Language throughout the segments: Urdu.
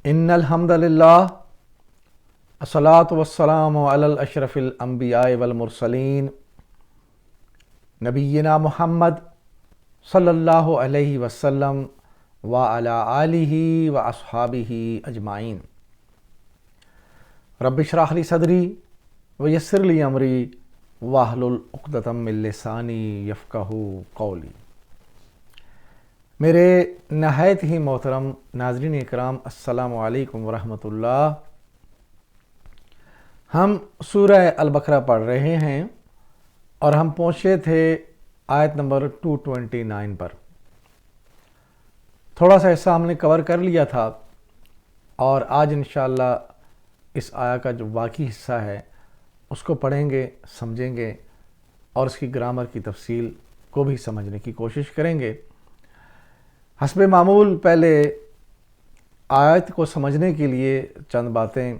ان الحمد للہ الصلاۃ والسلام علی الاشرف الانبیاء والمرسلین نبینا محمد صلی اللہ علیہ وسلم وعلی آلہ واصحابہ اجمعین۔ رب اشرح لی صدری ویسر لی امری واحلل عقدۃ من لسانی یفقہوا قولی۔ میرے نہایت ہی محترم ناظرین اکرام، السلام علیکم ورحمۃ اللہ۔ ہم سورہ البقرہ پڑھ رہے ہیں اور ہم پہنچے تھے آیت نمبر 229 پر۔ تھوڑا سا حصہ ہم نے کور کر لیا تھا اور آج انشاءاللہ اس آیا کا جو باقی حصہ ہے اس کو پڑھیں گے، سمجھیں گے اور اس کی گرامر کی تفصیل کو بھی سمجھنے کی کوشش کریں گے۔ حسب معمول پہلے آیت کو سمجھنے کے لیے چند باتیں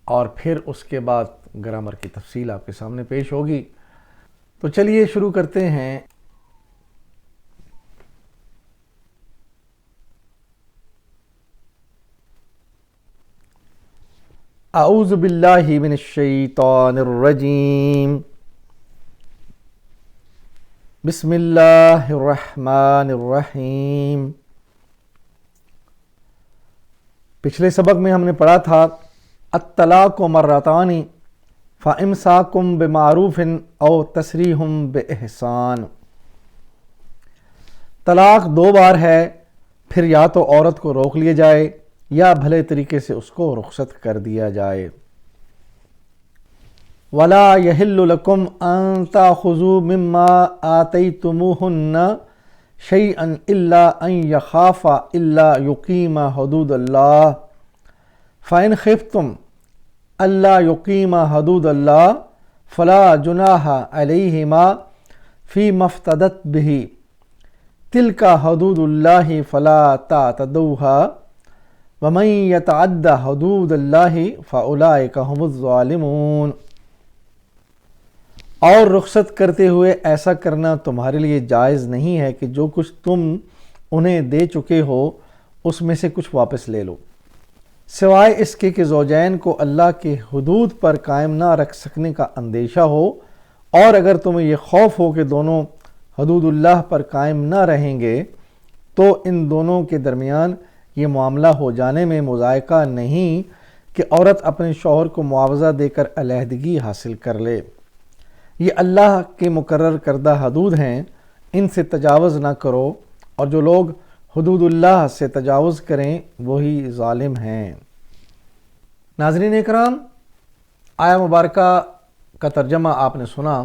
اور پھر اس کے بعد گرامر کی تفصیل آپ کے سامنے پیش ہوگی۔ تو چلیے شروع کرتے ہیں۔ اعوذ باللہ من الشیطان الرجیم، بسم اللہ الرحمن الرحیم۔ پچھلے سبق میں ہم نے پڑھا تھا الطلاق مرتان فامساکم بمعروف او تسریح باحسان۔ طلاق دو بار ہے، پھر یا تو عورت کو روک لیا جائے یا بھلے طریقے سے اس کو رخصت کر دیا جائے۔ وَلَا يَحِلُّ لَكُمْ أَن تَأْخُذُوا مِمَّا آتَيْتُمُوهُنَّ شَيْئًا إِلَّا أَن يَخَافَا إِلَّا يُقِيمَا حُدُودَ اللَّهِ فَإِنْ خِفْتُمْ أَلَّا يُقِيمَا حُدُودَ اللَّهِ فَلَا جُنَاحَ عَلَيْهِمَا فِيمَا افْتَدَتْ بِهِ تِلْكَ حُدُودُ اللَّهِ فَلَا تَعْتَدُوهَا وَمَن يَتَعَدَّ حُدُودَ اللَّهِ فَأُولَئِكَ هُمُ الظَّالِمُونَ۔ اور رخصت کرتے ہوئے ایسا کرنا تمہارے لیے جائز نہیں ہے کہ جو کچھ تم انہیں دے چکے ہو اس میں سے کچھ واپس لے لو، سوائے اس کے کہ زوجین کو اللہ کے حدود پر قائم نہ رکھ سکنے کا اندیشہ ہو، اور اگر تمہیں یہ خوف ہو کہ دونوں حدود اللہ پر قائم نہ رہیں گے تو ان دونوں کے درمیان یہ معاملہ ہو جانے میں مضائقہ نہیں کہ عورت اپنے شوہر کو معاوضہ دے کر علیحدگی حاصل کر لے۔ یہ اللہ کے مقرر کردہ حدود ہیں، ان سے تجاوز نہ کرو، اور جو لوگ حدود اللہ سے تجاوز کریں وہی ظالم ہیں۔ ناظرین اکرام، آیہ مبارکہ کا ترجمہ آپ نے سنا۔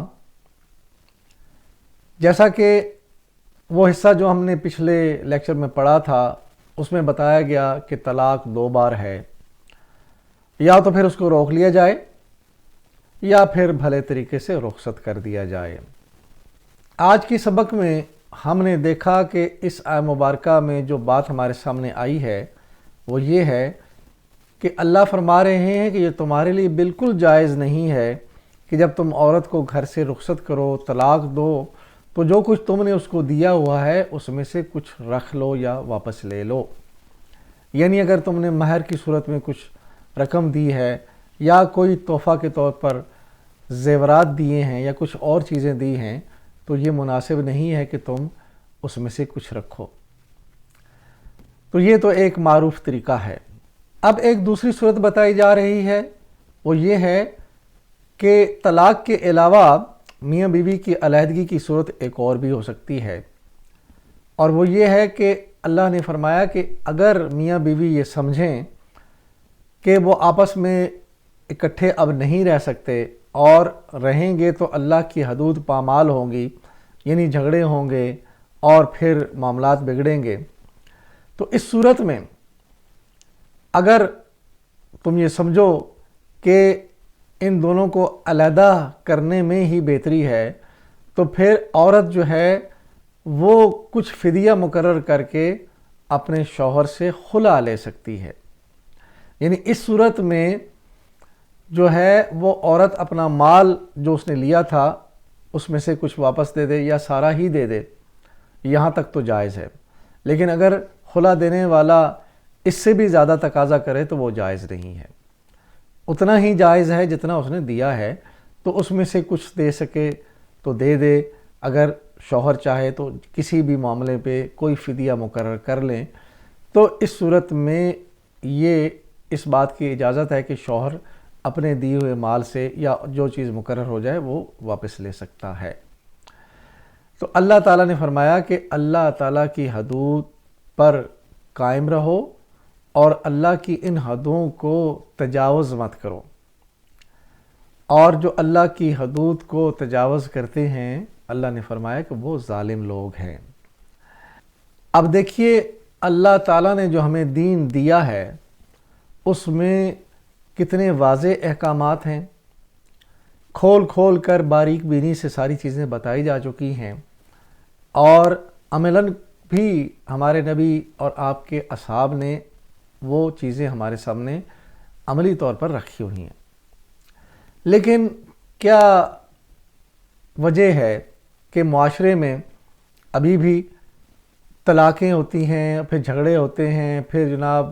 جیسا کہ وہ حصہ جو ہم نے پچھلے لیکچر میں پڑھا تھا اس میں بتایا گیا کہ طلاق دو بار ہے، یا تو پھر اس کو روک لیا جائے یا پھر بھلے طریقے سے رخصت کر دیا جائے۔ آج کی سبق میں ہم نے دیکھا کہ اس آیہ مبارکہ میں جو بات ہمارے سامنے آئی ہے وہ یہ ہے کہ اللہ فرما رہے ہیں کہ یہ تمہارے لیے بالکل جائز نہیں ہے کہ جب تم عورت کو گھر سے رخصت کرو، طلاق دو، تو جو کچھ تم نے اس کو دیا ہوا ہے اس میں سے کچھ رکھ لو یا واپس لے لو۔ یعنی اگر تم نے مہر کی صورت میں کچھ رقم دی ہے یا کوئی تحفہ کے طور پر زیورات دیے ہیں یا کچھ اور چیزیں دی ہیں تو یہ مناسب نہیں ہے کہ تم اس میں سے کچھ رکھو۔ تو یہ تو ایک معروف طریقہ ہے۔ اب ایک دوسری صورت بتائی جا رہی ہے، وہ یہ ہے کہ طلاق کے علاوہ میاں بیوی کی علیحدگی کی صورت ایک اور بھی ہو سکتی ہے، اور وہ یہ ہے کہ اللہ نے فرمایا کہ اگر میاں بیوی یہ سمجھیں کہ وہ آپس میں اکٹھے اب نہیں رہ سکتے اور رہیں گے تو اللہ کی حدود پامال ہوں گی، یعنی جھگڑے ہوں گے اور پھر معاملات بگڑیں گے، تو اس صورت میں اگر تم یہ سمجھو کہ ان دونوں کو علیحدہ کرنے میں ہی بہتری ہے تو پھر عورت جو ہے وہ کچھ فدیہ مقرر کر کے اپنے شوہر سے خلا لے سکتی ہے۔ یعنی اس صورت میں جو ہے وہ عورت اپنا مال جو اس نے لیا تھا اس میں سے کچھ واپس دے دے یا سارا ہی دے دے، یہاں تک تو جائز ہے۔ لیکن اگر خلا دینے والا اس سے بھی زیادہ تقاضا کرے تو وہ جائز نہیں ہے. اتنا ہی جائز ہے جتنا اس نے دیا ہے، تو اس میں سے کچھ دے سکے تو دے دے. اگر شوہر چاہے تو کسی بھی معاملے پہ کوئی فدیہ مقرر کر لیں، تو اس صورت میں یہ اس بات کی اجازت ہے کہ شوہر اپنے دیے ہوئے مال سے یا جو چیز مقرر ہو جائے وہ واپس لے سکتا ہے. تو اللہ تعالیٰ نے فرمایا کہ اللہ تعالیٰ کی حدود پر قائم رہو اور اللہ کی ان حدوں کو تجاوز مت کرو. اور جو اللہ کی حدود کو تجاوز کرتے ہیں، اللہ نے فرمایا کہ وہ ظالم لوگ ہیں. اب دیکھیے اللہ تعالیٰ نے جو ہمیں دین دیا ہے اس میں کتنے واضح احکامات ہیں، کھول کھول کر باریک بینی سے ساری چیزیں بتائی جا چکی ہیں، اور عملاً بھی ہمارے نبی اور آپ کے اصحاب نے وہ چیزیں ہمارے سامنے عملی طور پر رکھی ہوئی ہیں. لیکن کیا وجہ ہے کہ معاشرے میں ابھی بھی طلاقیں ہوتی ہیں، پھر جھگڑے ہوتے ہیں، پھر جناب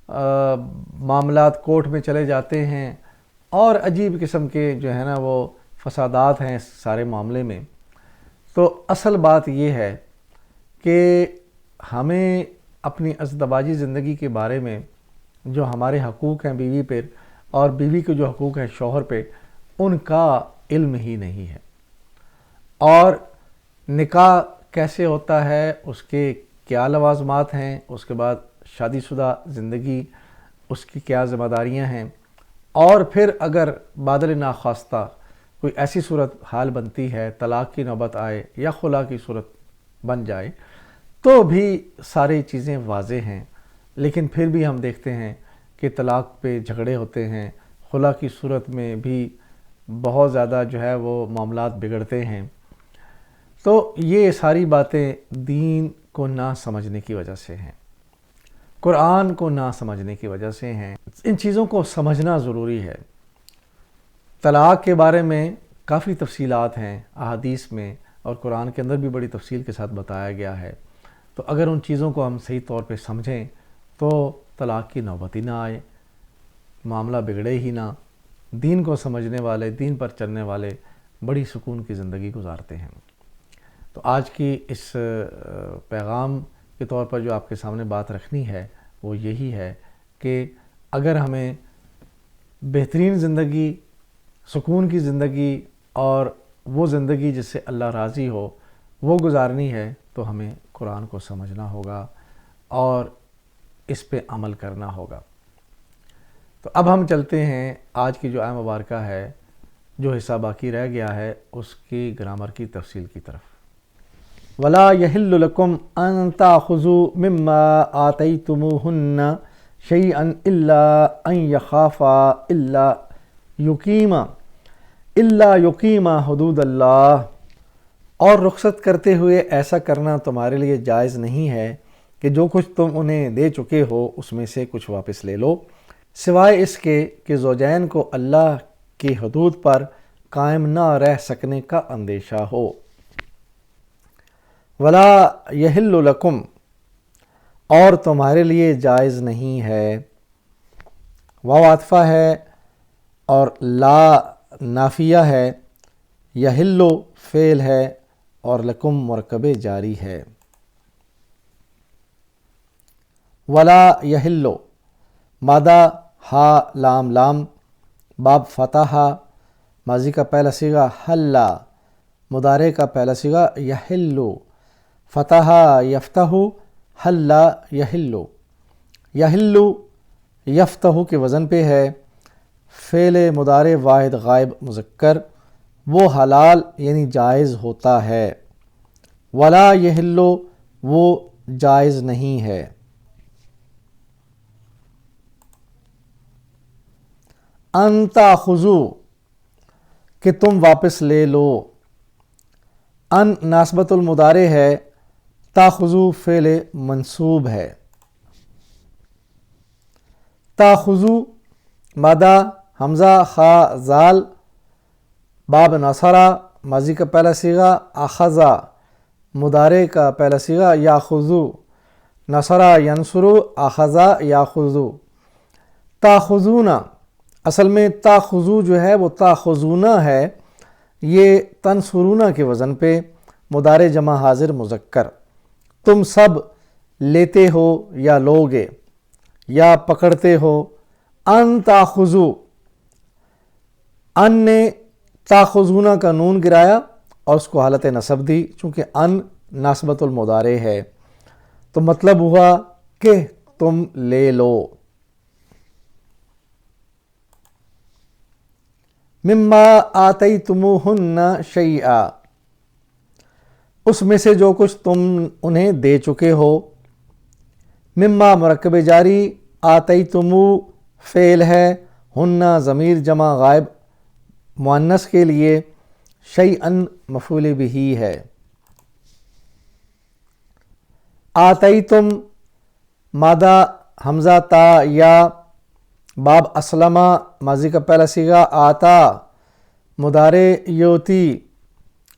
معاملات کورٹ میں چلے جاتے ہیں، اور عجیب قسم کے جو ہے نا وہ فسادات ہیں اس سارے معاملے میں. تو اصل بات یہ ہے کہ ہمیں اپنی ازدواجی زندگی کے بارے میں جو ہمارے حقوق ہیں بیوی پہ اور بیوی کے جو حقوق ہیں شوہر پہ، ان کا علم ہی نہیں ہے. اور نکاح کیسے ہوتا ہے، اس کے کیا لوازمات ہیں، اس کے بعد شادی شدہ زندگی اس کی کیا ذمہ داریاں ہیں، اور پھر اگر بادل ناخواستہ کوئی ایسی صورت حال بنتی ہے، طلاق کی نوبت آئے یا خلا کی صورت بن جائے، تو بھی ساری چیزیں واضح ہیں. لیکن پھر بھی ہم دیکھتے ہیں کہ طلاق پہ جھگڑے ہوتے ہیں، خلا کی صورت میں بھی بہت زیادہ جو ہے وہ معاملات بگڑتے ہیں. تو یہ ساری باتیں دین کو نہ سمجھنے کی وجہ سے ہیں، قرآن کو نہ سمجھنے کی وجہ سے ہیں. ان چیزوں کو سمجھنا ضروری ہے. طلاق کے بارے میں کافی تفصیلات ہیں احادیث میں، اور قرآن کے اندر بھی بڑی تفصیل کے ساتھ بتایا گیا ہے. تو اگر ان چیزوں کو ہم صحیح طور پہ سمجھیں تو طلاق کی نوبت ہی نہ آئے، معاملہ بگڑے ہی نہ. دین کو سمجھنے والے، دین پر چلنے والے بڑی سکون کی زندگی گزارتے ہیں. تو آج کی اس پیغام کے طور پر جو آپ کے سامنے بات رکھنی ہے وہ یہی ہے کہ اگر ہمیں بہترین زندگی، سکون کی زندگی اور وہ زندگی جس سے اللہ راضی ہو وہ گزارنی ہے تو ہمیں قرآن کو سمجھنا ہوگا اور اس پہ عمل کرنا ہوگا. تو اب ہم چلتے ہیں آج کی جو آیت مبارکہ ہے، جو حصہ باقی رہ گیا ہے اس کی گرامر کی تفصیل کی طرف. وَلَا يَحِلُّ لَكُمْ أَن تَأْخُذُوا مِمَّا آتَيْتُمُوهُنَّ شَيْئًا إِلَّا أَن يَخَافَا إِلَّا يُقِيمَا حُدُودَ اللَّهِ. اور رخصت کرتے ہوئے ایسا کرنا تمہارے لیے جائز نہیں ہے کہ جو کچھ تم انہیں دے چکے ہو اس میں سے کچھ واپس لے لو، سوائے اس کے کہ زوجین کو اللہ کی حدود پر قائم نہ رہ سکنے کا اندیشہ ہو. وَلَا يَحِلُّ لَكُمْ، اور تمہارے لیے جائز نہیں ہے. واو عاطفہ ہے اور لا نافیہ ہے، یحلو فعل ہے اور لکم مرکب جاری ہے. ولا یحلو مادہ ہا لام لام، باب فتح، ماضی کا پہلا صیغہ حلا، مضارع کا پہلا صیغہ یحلو، فتح یفتح، حلا یحلو. یحلو یفتح کے وزن پہ ہے، فعل مضارع واحد غائب مذکر، وہ حلال یعنی جائز ہوتا ہے. ولا یحلو وہ جائز نہیں ہے. ان تاخذوا کہ تم واپس لے لو. ان ناسبت المضارع ہے، تاخذوا فعل منصوب ہے. تاخذوا مادہ حمزہ خا زال، باب نصرہ، ماضی کا پہلا صیغہ اخذا، مضارع کا پہلا صیغہ یاخذو، نصرا ینصرو اخذا یاخذو، تاخذونا، اصل میں تاخذو جو ہے وہ تاخذونا ہے، یہ تنصرونا کے وزن پہ، مضارع جمع حاضر مذکر، تم سب لیتے ہو یا لوگے یا پکڑتے ہو، ان تاخذو، ان نے تاخذونا کا نون گرایا اور اس کو حالت نصب دی، چونکہ ان ناسبت المضارع ہے، تو مطلب ہوا کہ تم لے لو۔ مما آتیتموہن شیئا، اس میں سے جو کچھ تم انہیں دے چکے ہو۔ مما مرکب جاری، آتیتمو فعل ہے، ہن ضمیر جمع غائب مؤنث کے لیے، شیئن مفعول بہ ہے۔ آتیتم مادہ حمزہ تا یا باب اسلمہ ماضی کا پہلا صیغہ، آتا مضارع یوتی،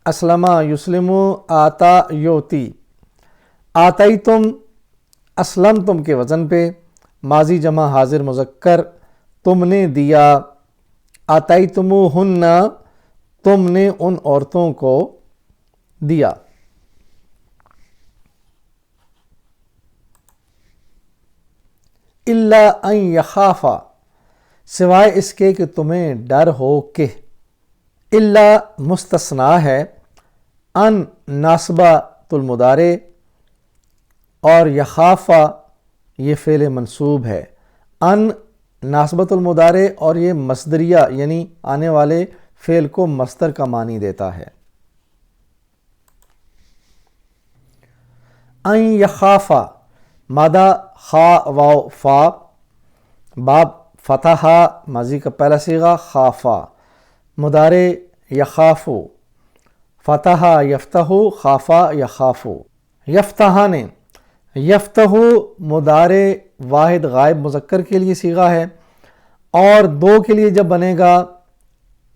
اسلمہ یسلم، آتا یوتی۔ آتیتم اسلمتم کے وزن پہ، ماضی جمع حاضر مذکر، تم نے دیا، آتیتموہن، تم نے ان عورتوں کو دیا۔ الا ان یخافا، سوائے اس کے کہ تمہیں ڈر ہو کہ، الا مستثنیٰ ہے، ان ناصبۃ المضارع اور یخافا یہ فعل منصوب ہے، ان ناصبۃ المضارع اور یہ مصدریہ یعنی آنے والے فعل کو مصدر کا معنی دیتا ہے۔ ان یخافا مادہ خا واو فا، باب فتحہ ماضی کا پہلا صیغہ، خافا مضارع یخافو، فتح یفتح، خافا یخافو، یفتحان، یفتح مضارع واحد غائب مذکر کے لیے صیغہ ہے، اور دو کے لیے جب بنے گا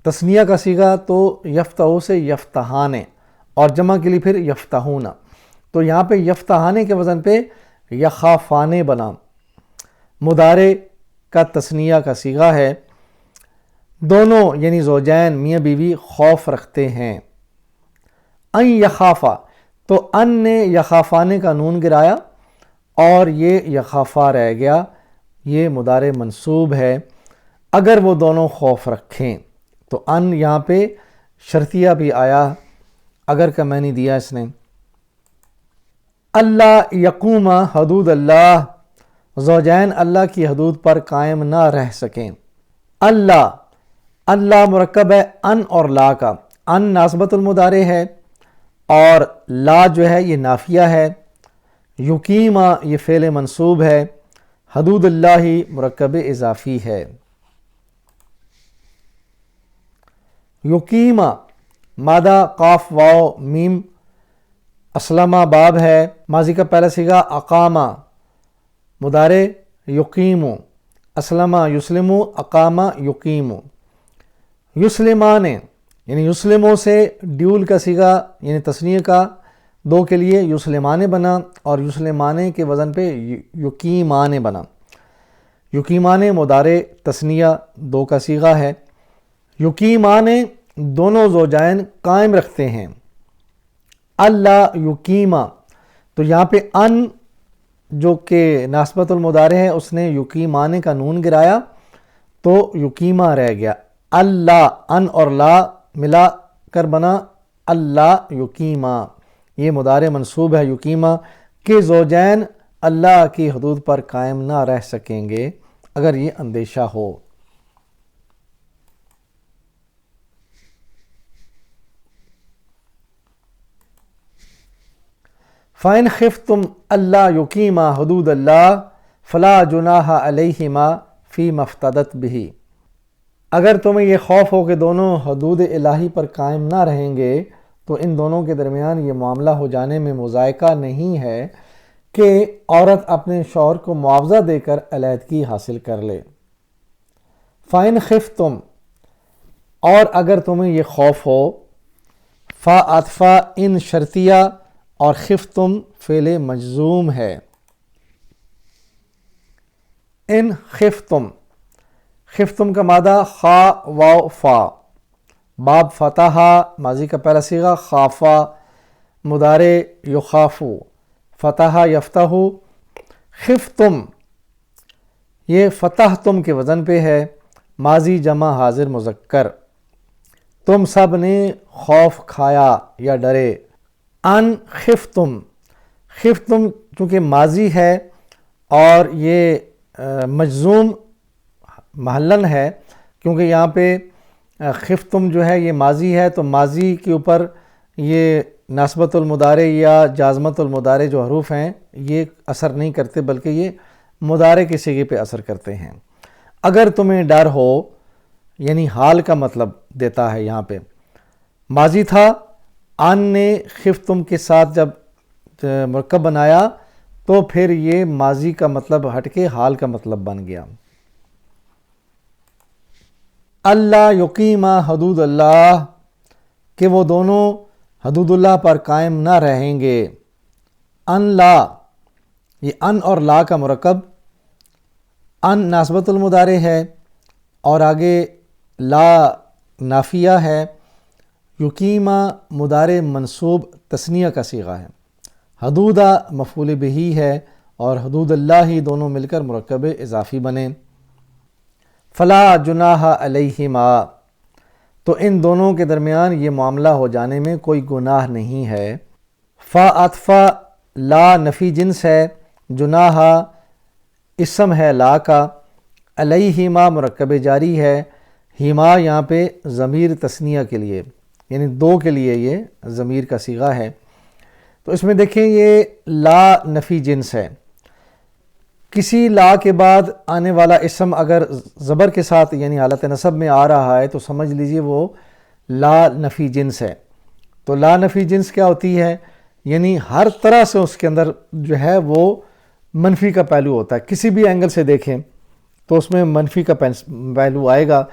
تثنیہ کا صیغہ تو یفتح سے یفتحان، اور جمع کے لیے پھر یفتحون، تو یہاں پہ یفتحان کے وزن پہ یخافانے بنا، مضارع کا تثنیہ کا صیغہ ہے، دونوں یعنی زوجین میاں بیوی خوف رکھتے ہیں۔ ان یخافا، تو ان نے یخافانے کا نون گرایا اور یہ یخافا رہ گیا، یہ مضارع منصوب ہے، اگر وہ دونوں خوف رکھیں، تو ان یہاں پہ شرطیہ بھی آیا، اگر کا معنی دیا اس نے۔ اللہ یقوم حدود اللہ، زوجین اللہ کی حدود پر قائم نہ رہ سکیں۔ اللہ، اللہ مرکب ہے ان اور لا کا، ان ناسبت المضارع ہے اور لا جو ہے یہ نافیہ ہے، یقیمہ یہ فعل منصوب ہے، حدود اللہ مرکب اضافی ہے۔ یقیمہ مادہ قاف واو میم، اسلمہ باب ہے، ماضی کا پہلا صیغہ اقامہ، مضارع یقیم، اسلمہ یسلم، اقامہ یقیم۔ یسلمان یعنی یسلموں سے ڈیول کا صیغہ یعنی تثنیہ کا دو کے لیے یسلمان بنا، اور یسلمان کے وزن پہ یقیمان بنا، یقیمان مضارع تثنیہ دو کا صیغہ ہے، یقیمان دونوں زوجین قائم رکھتے ہیں۔ اللہ یقیمہ، تو یہاں پہ ان جو کہ ناسبت المضارع ہے اس نے یقیمانے کا نون گرایا تو یقیمہ رہ گیا، اللہ ان اور لا ملا کر بنا اللہ یقیمہ، یہ مضارع منصوب ہے یقیمہ، کہ زوجین اللہ کی حدود پر قائم نہ رہ سکیں گے اگر یہ اندیشہ ہو۔ فَإِنْ خِفْتُمْ أَلَّا يُقِيمَا حُدُودَ اللَّهِ فَلَا جُنَاحَ عَلَيْهِمَا فِي مَا افْتَدَتْ بِهِ، اگر تمہیں یہ خوف ہو کہ دونوں حدود الہی پر قائم نہ رہیں گے تو ان دونوں کے درمیان یہ معاملہ ہو جانے میں مذائقہ نہیں ہے کہ عورت اپنے شوہر کو معاوضہ دے کر علیحدگی حاصل کر لے۔ فَإِنْ خِفْتُمْ، اور اگر تمہیں یہ خوف ہو، فا عطفہ ان شرطیہ اور خفتم فعل مجزوم ہے، ان خفتم، خفتم کا مادہ خا واو فا، باب فتح ماضی کا پہلا صیغہ، خافا مضارع یخافو، فتح یفتح، خفتم یہ فتح تم کے وزن پہ ہے، ماضی جمع حاضر مذکر، تم سب نے خوف کھایا یا ڈرے۔ ان خفتم، خفتم چونکہ ماضی ہے اور یہ مجزوم محلن ہے، کیونکہ یہاں پہ خفتم جو ہے یہ ماضی ہے، تو ماضی کے اوپر یہ ناسبت المضارع یا جازمت المضارع جو حروف ہیں یہ اثر نہیں کرتے، بلکہ یہ مضارع کے صیغے پہ اثر کرتے ہیں۔ اگر تمہیں ڈر ہو یعنی حال کا مطلب دیتا ہے، یہاں پہ ماضی تھا، ان نے خفتم کے ساتھ جب مرکب بنایا تو پھر یہ ماضی کا مطلب ہٹ کے حال کا مطلب بن گیا۔ اللہ یقیمہ حدود اللہ، کہ وہ دونوں حدود اللہ پر قائم نہ رہیں گے۔ ان لا، یہ ان اور لا کا مرکب، ان ناسبت المضارع ہے اور آگے لا نافیہ ہے، یقیمہ مضارع منصوب تثنیہ کا صیغہ ہے، حدودہ مفعول بہ ہے اور حدود اللہ ہی دونوں مل کر مرکب اضافی بنے۔ فلا جناح علیہما، تو ان دونوں کے درمیان یہ معاملہ ہو جانے میں کوئی گناہ نہیں ہے۔ فا عطفہ لا نفی جنس ہے، جناح اسم ہے لا کا، علیہما مرکب جاری ہے، ہما یہاں پہ ضمیر تثنیہ کے لیے یعنی دو کے لیے یہ ضمیر کا صیغہ ہے۔ تو اس میں دیکھیں یہ لا نفی جنس ہے، کسی لا کے بعد آنے والا اسم اگر زبر کے ساتھ یعنی حالت نصب میں آ رہا ہے تو سمجھ لیجئے وہ لا نفی جنس ہے۔ تو لا نفی جنس کیا ہوتی ہے؟ یعنی ہر طرح سے اس کے اندر جو ہے وہ منفی کا پہلو ہوتا ہے، کسی بھی اینگل سے دیکھیں تو اس میں منفی کا پہلو آئے گا۔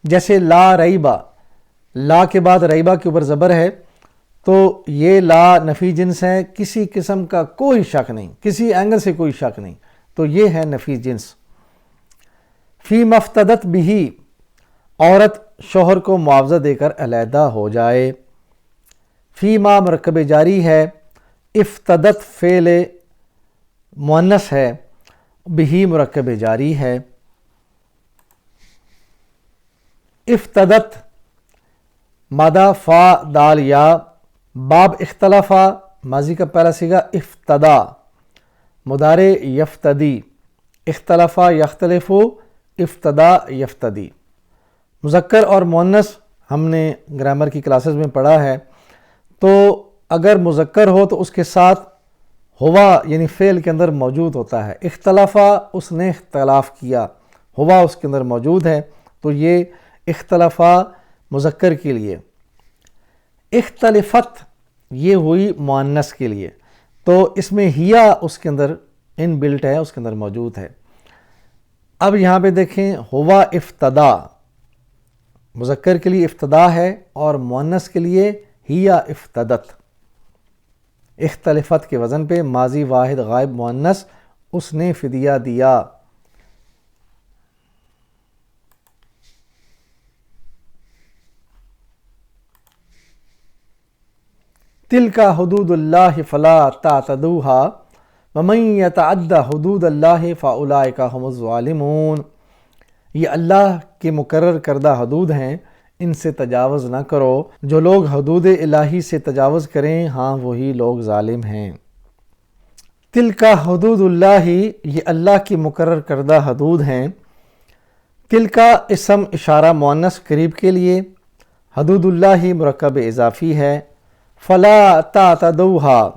جیسے لا ریبہ، لا کے بعد ریبہ کے اوپر زبر ہے تو یہ لا نفی جنس ہے، کسی قسم کا کوئی شک نہیں، کسی اینگل سے کوئی شک نہیں، تو یہ ہے نفی جنس۔ فی مفتدت بھی، عورت شوہر کو معاوضہ دے کر علیحدہ ہو جائے۔ فی ما مرکب جاری ہے، افتدت فعل مؤنث ہے، بھی مرکب جاری ہے۔ افتدت مادہ فا دال یا، باب اختلافا ماضی کا پہلا صیغہ افتدا، مضارع یفتدی، اختلافا یختلف، افتدا یفتدی۔ مذکر اور مؤنث ہم نے گرامر کی کلاسز میں پڑھا ہے، تو اگر مذکر ہو تو اس کے ساتھ ہوا یعنی فعل کے اندر موجود ہوتا ہے، اختلافا اس نے اختلاف کیا، ہوا اس کے اندر موجود ہے، تو یہ اختلافا مذکر کے لیے۔ اختلفت یہ ہوئی مؤنث کے لیے، تو اس میں ہیا اس کے اندر ان بلٹ ہے، اس کے اندر موجود ہے۔ اب یہاں پہ دیکھیں ہوا افتدا، مذکر کے لیے افتدا ہے اور مؤنث کے لیے ہیا افتدت، اختلفت کے وزن پہ ماضی واحد غائب مؤنث، اس نے فدیہ دیا۔ تلک حدود اللہ فلا تعتدوها ومن یتعد حدود اللہ فاولئک هم الظالمون، یہ اللہ کے مقرر کردہ حدود ہیں، ان سے تجاوز نہ کرو، جو لوگ حدود الہی سے تجاوز کریں ہاں وہی لوگ ظالم ہیں۔ تلک حدود اللہ، یہ اللہ کی مقرر کردہ حدود ہیں۔ تلک اسم اشارہ مؤنث قریب کے لیے، حدود اللہ مرکب اضافی ہے، فلا تعتدوها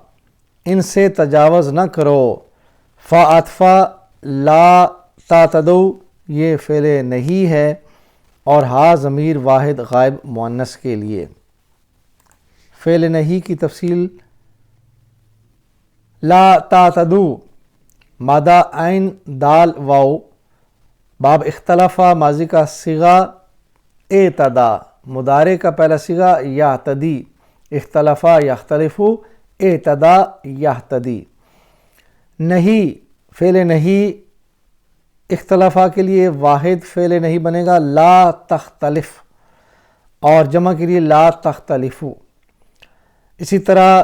ان سے تجاوز نہ کرو، فا عطفہ لا تعتدو یہ فعل نہیں ہے اور ہا ضمیر واحد غائب مؤنث کے لیے۔ فعل نہیں کی تفصیل، لا تعتدو مادہ عین دال واو، باب اختلافا ماضی کا صیغہ اعتدا، مضارع کا پہلا صیغہ یعتدی، اختلافا یختلف، اعتدا یہتدی۔ نہیں فعل نہیں اختلافہ کے لیے واحد فعل نہیں بنے گا لا تختلف، اور جمع کے لیے لا تختلفو۔ اسی طرح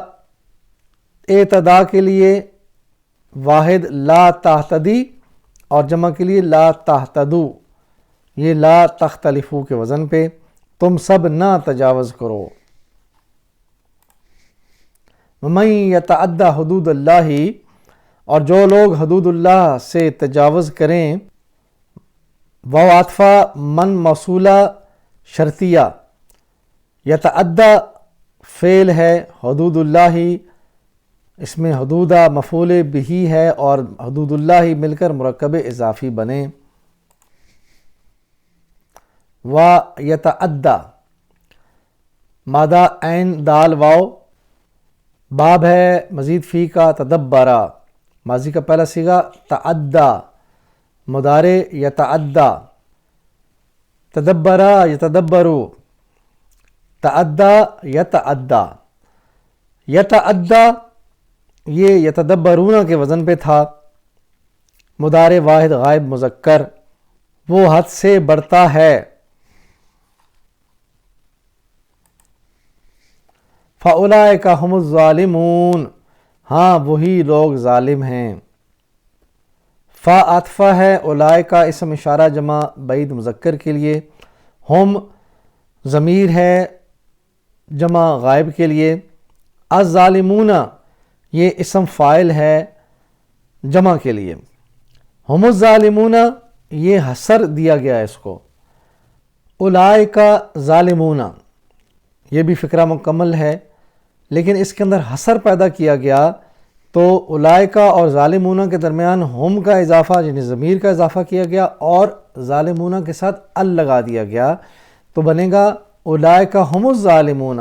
اعتداء کے لیے واحد لا تہتدی اور جمع کے لیے لا تہتدو، یہ لا تختلفو کے وزن پہ، تم سب نہ تجاوز کرو۔ وَمَن يَتَعَدَّ حدود اللہ، اور جو لوگ حدود اللہ سے تجاوز کریں، واو عطفہ من موصولہ شرطیہ، یتعدی فعل ہے، حدود اللہ اس میں حدودہ مفعول بہ ہے اور حدود اللہ مل کر مرکب اضافی بنے۔ یتعدی مادہ عین دال واو، باب ہے مزید فی کا تدبرا، ماضی کا پہلا صیغہ تعدی، مضارع یتعدی، تدبرا یتدبرو، تعدی یتعدی، یتعدی یہ یتدبرون کے وزن پہ تھا، مضارع واحد غائب مذکر، وہ حد سے بڑھتا ہے۔ فَأُولَئِكَ هُمُ الظَّالِمُونَ، ہاں وہی لوگ ظالم ہیں۔ فا عطفہ ہے اولئک اسم اشارہ جمع بعید مذکر کے لیے، ہم ضمیر ہے جمع غائب کے لیے، الظالمون یہ اسم فاعل ہے جمع کے لیے، ہم الظالمون یہ حصر دیا گیا ہے اس کو، اولئک ظالمون یہ بھی فقرہ مکمل ہے لیکن اس کے اندر حصر پیدا کیا گیا تو اولئک اور ظالمون کے درمیان ہم کا اضافہ یعنی ضمیر کا اضافہ کیا گیا اور ظالمون کے ساتھ ال لگا دیا گیا تو بنے گا اولئک ہم الظالمون،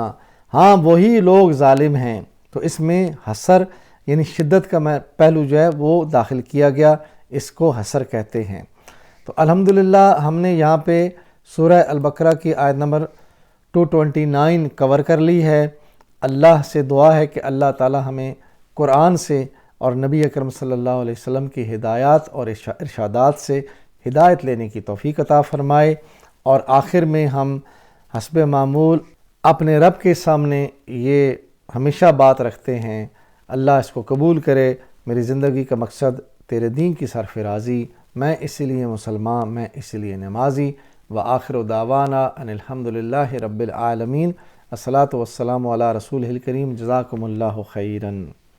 ہاں وہی لوگ ظالم ہیں، تو اس میں حصر یعنی شدت کا پہلو جو ہے وہ داخل کیا گیا، اس کو حصر کہتے ہیں۔ تو الحمدللہ ہم نے یہاں پہ سورہ البقرہ کی آیت نمبر 229 کور کر لی ہے۔ اللہ سے دعا ہے کہ اللہ تعالی ہمیں قرآن سے اور نبی اکرم صلی اللہ علیہ وسلم کی ہدایات اور ارشادات سے ہدایت لینے کی توفیق عطا فرمائے، اور آخر میں ہم حسب معمول اپنے رب کے سامنے یہ ہمیشہ بات رکھتے ہیں، اللہ اس کو قبول کرے، میری زندگی کا مقصد تیرے دین کی سرفرازی، میں اسی لیے مسلمان، میں اسی لیے نمازی، وآخر دعوانا ان الحمدللہ رب العالمین، الصلاۃ والسلام علی رسولہ الکریم، جزاکم اللہ خیراً۔